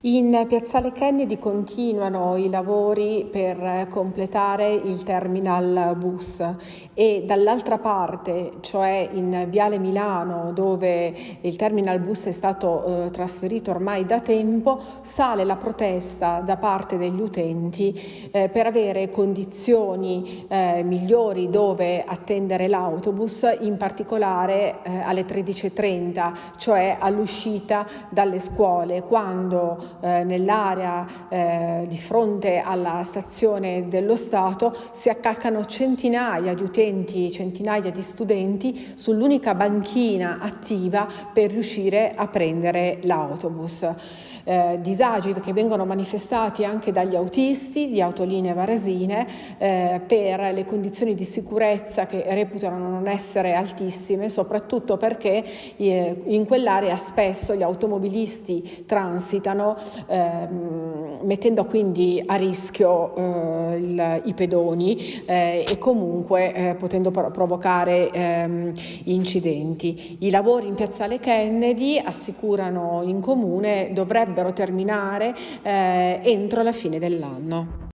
In Piazzale Kennedy continuano i lavori per completare il terminal bus e dall'altra parte, cioè in Viale Milano, dove il terminal bus è stato trasferito ormai da tempo, sale la protesta da parte degli utenti per avere condizioni migliori dove attendere l'autobus, in particolare alle 13:30, cioè all'uscita dalle scuole, quando nell'area di fronte alla stazione dello Stato si accalcano centinaia di utenti, centinaia di studenti sull'unica banchina attiva per riuscire a prendere l'autobus. Disagi che vengono manifestati anche dagli autisti di Autolinee Varesine per le condizioni di sicurezza che reputano non essere altissime, soprattutto perché in quell'area spesso gli automobilisti transitano mettendo quindi a rischio i pedoni e comunque potendo provocare incidenti. I lavori in Piazzale Kennedy, assicurano in comune, dovrebbero terminare entro la fine dell'anno.